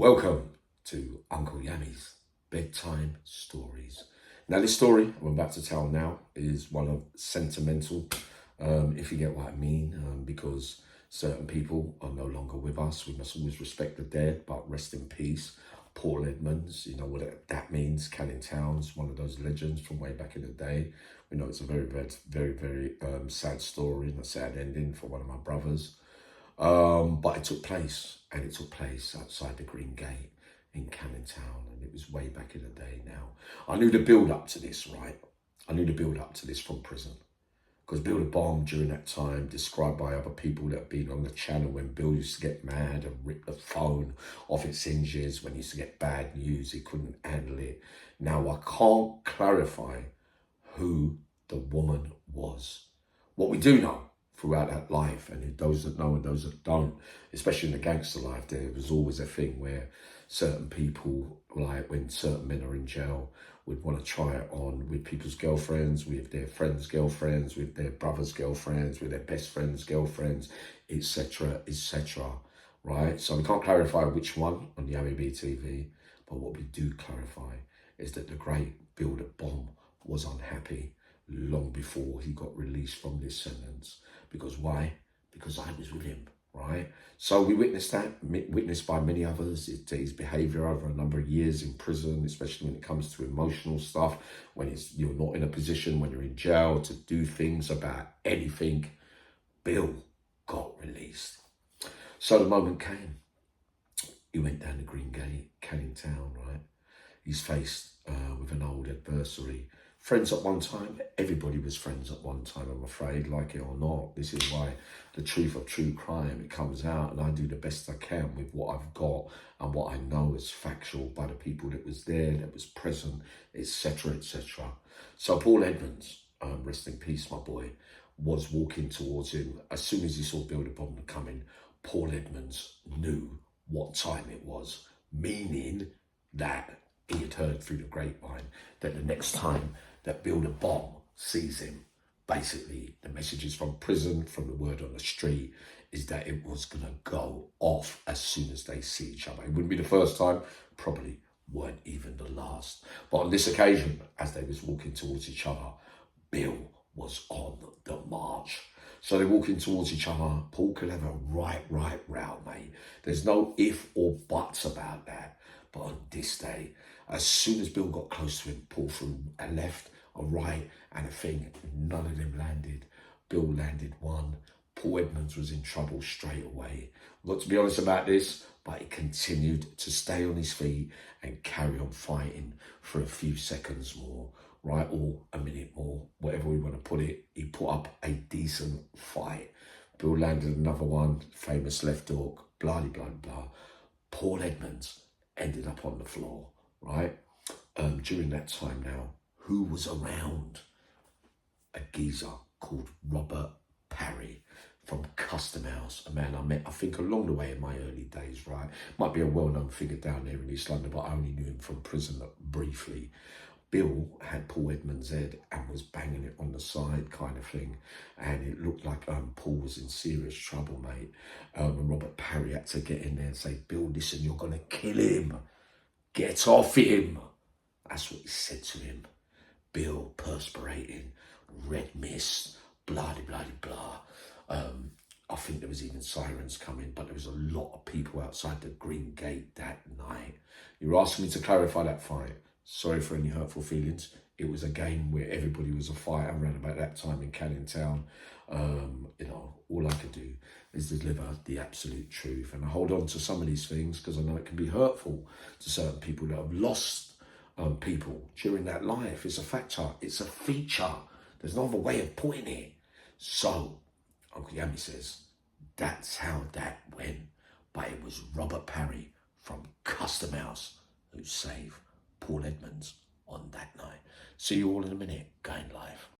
Welcome to Uncle Yammy's Bedtime Stories. Now, this story I'm about to tell now is one of sentimental, if you get what I mean, because certain people are no longer with us. We must always respect the dead, but rest in peace. Paul Edmonds, you know what that means. Canning Town's one of those legends from way back in the day. We know it's a very sad story and a sad ending for one of my brothers. But it took place, and it took place outside the Green Gate in Canning Town, and it was way back in the day now. I knew the build up to this, right? I knew the build up to this from prison. Because Bill the Bomb during that time, described by other people that have been on the channel, when Bill used to get mad and rip the phone off its hinges, when he used to get bad news, he couldn't handle it. Now, I can't clarify who the woman was. What we do know throughout that life, and those that know and those that don't, especially in the gangster life, there was always a thing where certain people, like when certain men are in jail, would want to try it on with people's girlfriends, with their friends' girlfriends, with their brothers' girlfriends, with their best friends' girlfriends, etc., etc., right? So we can't clarify which one on the Yami TV, but what we do clarify is that the great Bill the Bomb was unhappy long before he got released from this sentence. Because why? Because I was with him, right? So we witnessed that, witnessed by many others, his behaviour over a number of years in prison, especially when it comes to emotional stuff, when you're not in a position, when you're in jail, to do things about anything. Bill got released. So the moment came. He went down the Green Gate, Canning Town, right? He's faced with an old adversary. Friends at one time, everybody was friends at one time, I'm afraid, like it or not. This is why the truth of true crime, it comes out, and I do the best I can with what I've got and what I know is factual by the people that was there, that was present, etc., etc. So Paul Edmonds, rest in peace, my boy, was walking towards him. As soon as he saw Bill the Bomb coming, Paul Edmonds knew what time it was, meaning that he had heard through the grapevine that the next time that Bill the Bomb sees him, basically the messages from prison, from the word on the street, is that it was going to go off as soon as they see each other. It wouldn't be the first time, probably weren't even the last. But on this occasion, as they was walking towards each other, Bill was on the march. So they're walking towards each other. Paul could have a right row, mate. There's no if or buts about that. But on this day, as soon as Bill got close to him, Paul threw a left, a right, and a thing. None of them landed. Bill landed one. Paul Edmonds was in trouble straight away. I've got to be honest about this, but he continued to stay on his feet and carry on fighting for a few seconds more, right? Or a minute more, whatever we want to put it. He put up a decent fight. Bill landed another one, famous left hook, blah, blah, blah. Paul Edmonds ended up on the floor, right? During that time now, who was around? A geezer called Robert Parry from Custom House, a man I met, I think, along the way in my early days, right? Might be a well-known figure down there in East London, but I only knew him from prison briefly. Bill had Paul Edmonds' head and was banging it on the side, kind of thing, and it looked like Paul was in serious trouble, mate. And Robert Parry had to get in there and say, Bill, listen, you're going to kill him. Get off him. That's what he said to him. Bill, perspirating, red mist, blah, blah, blah. I think there was even sirens coming, but there was a lot of people outside the Green Gate that night. You're asking me to clarify that fight. Sorry for any hurtful feelings. It was a game where everybody was a fighter around about that time in Canning Town. You know, all I could do is deliver the absolute truth. And I hold on to some of these things because I know it can be hurtful to certain people that have lost people during that life. It's a factor. It's a feature. There's no other way of putting it. So, Uncle Yami says, that's how that went. But it was Robert Parry from Custom House who saved Paul Edmonds on that night. See you all in a minute. Going live.